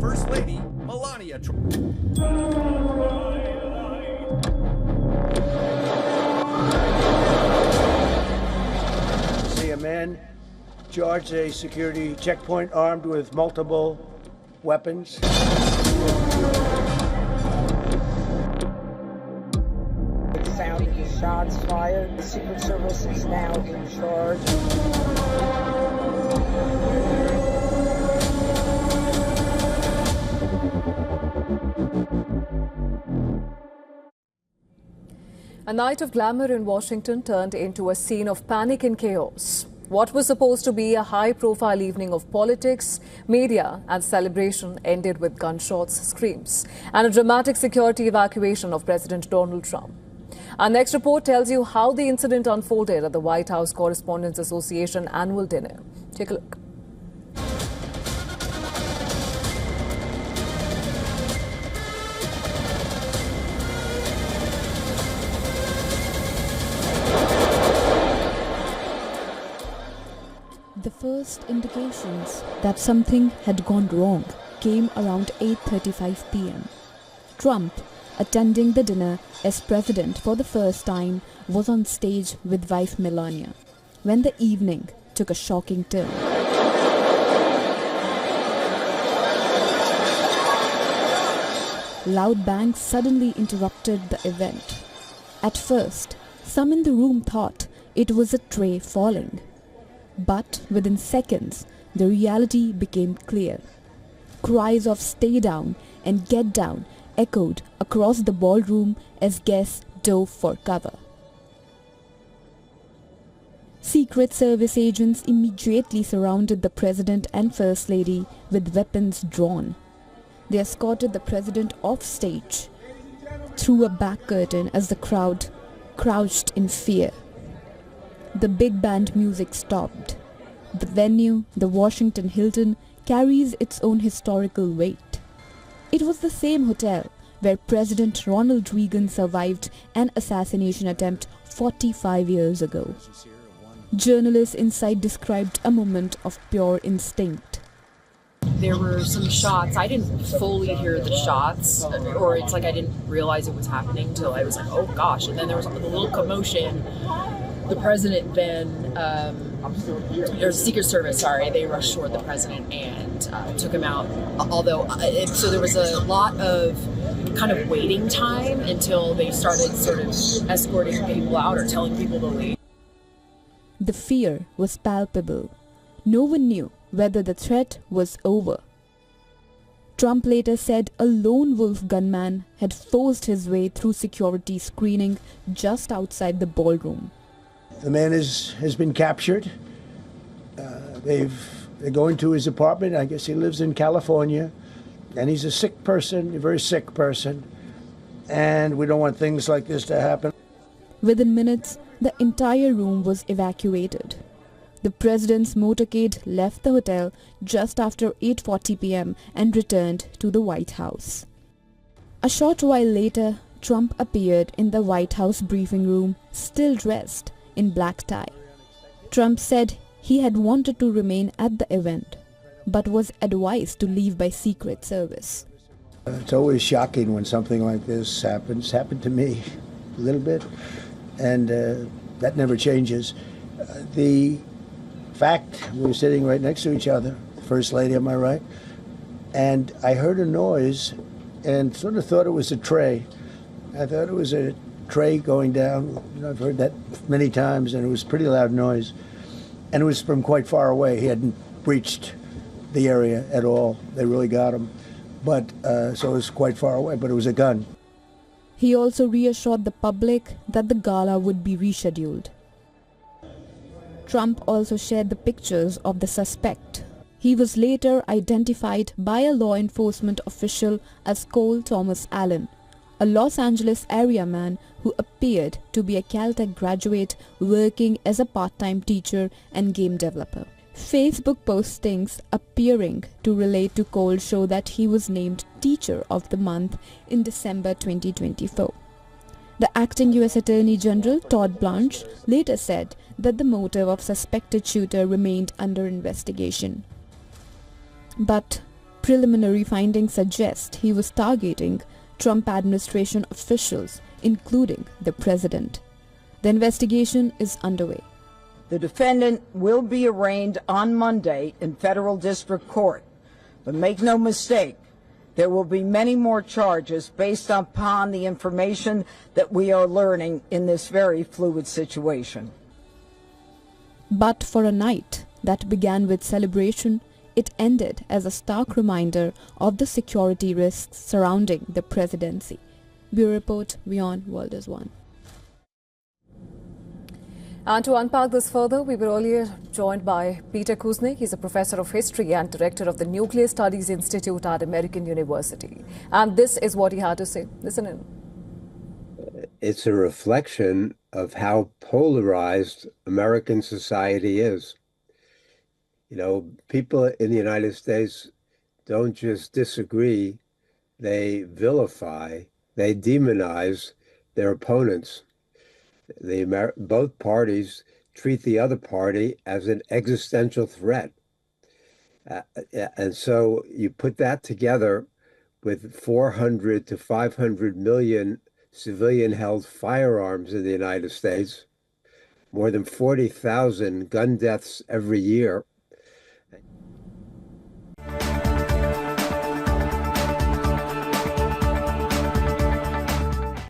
First Lady Melania Trump. See a man charge a security checkpoint armed with multiple weapons. The sound of the shots fired. The Secret Service is now in charge. A night of glamour in Washington turned into a scene of panic and chaos. What was supposed to be a high-profile evening of politics, media and celebration ended with gunshots, screams and a dramatic security evacuation of President Donald Trump. Our next report tells you how the incident unfolded at the White House Correspondents Association annual dinner. Take a look. The first indications that something had gone wrong came around 8:35 p.m. Trump, attending the dinner as president for the first time, was on stage with wife Melania when the evening took a shocking turn. Loud bangs suddenly interrupted the event. At first, some in the room thought it was a tray falling. But within seconds, the reality became clear. Cries of "stay down" and "get down" echoed across the ballroom as guests dove for cover. Secret Service agents immediately surrounded the President and First Lady with weapons drawn. They escorted the President off stage through a back curtain as the crowd crouched in fear. The big band music stopped. The venue, the Washington Hilton, carries its own historical weight. It was the same hotel where President Ronald Reagan survived an assassination attempt 45 years ago. Journalists inside described a moment of pure instinct. There were some shots. I didn't fully hear the shots, or it's like I didn't realize it was happening until I was like, oh gosh. And then there was a little commotion. The president then, or Secret Service, they rushed toward the president and took him out. Although, so there was a lot of kind of waiting time until they started sort of escorting people out or telling people to leave. The fear was palpable. No one knew whether the threat was over. Trump later said a lone wolf gunman had forced his way through security screening just outside the ballroom. The man has been captured. They're going to his apartment. I guess he lives in California. And he's a sick person, a very sick person. And we don't want things like this to happen. Within minutes, the entire room was evacuated. The president's motorcade left the hotel just after 8:40 p.m. and returned to the White House. A short while later, Trump appeared in the White House briefing room, still dressed in black tie. Trump said he had wanted to remain at the event, but was advised to leave by Secret Service. It's always shocking when something like this happens. Happened to me a little bit, and that never changes. The fact, we were sitting right next to each other, First Lady on my right, and I heard a noise and sort of thought it was a tray. I thought it was a tray going down. I've heard that many times, and it was a pretty loud noise. And it was from quite far away. He hadn't breached the area at all. They really got him. But so it was quite far away, but it was a gun. He also reassured the public that the gala would be rescheduled. Trump also shared the pictures of the suspect. He was later identified by a law enforcement official as Cole Thomas Allen, a Los Angeles area man who appeared to be a Caltech graduate working as a part-time teacher and game developer. Facebook postings appearing to relate to Cole show that he was named Teacher of the Month in December 2024. The acting U.S. Attorney General Todd Blanche later said that the motive of suspected shooter remained under investigation. But Preliminary findings suggest he was targeting Trump administration officials, including the president. The investigation is underway. The defendant will be arraigned on Monday in federal district court. But make no mistake, there will be many more charges based upon the information that we are learning in this very fluid situation. But for a night that began with celebration, it ended as a stark reminder of the security risks surrounding the presidency. Bureau Report, WION World is One. And to unpack this further, we were earlier joined by Peter Kuznick. He's a professor of history and director of the Nuclear Studies Institute at American University. And this is what he had to say. Listen in. It's a reflection of how polarized American society is. You know, people in the United States don't just disagree, they vilify, they demonize their opponents. Both parties treat the other party as an existential threat. And so you put that together with 400 to 500 million civilian-held firearms in the United States, more than 40,000 gun deaths every year,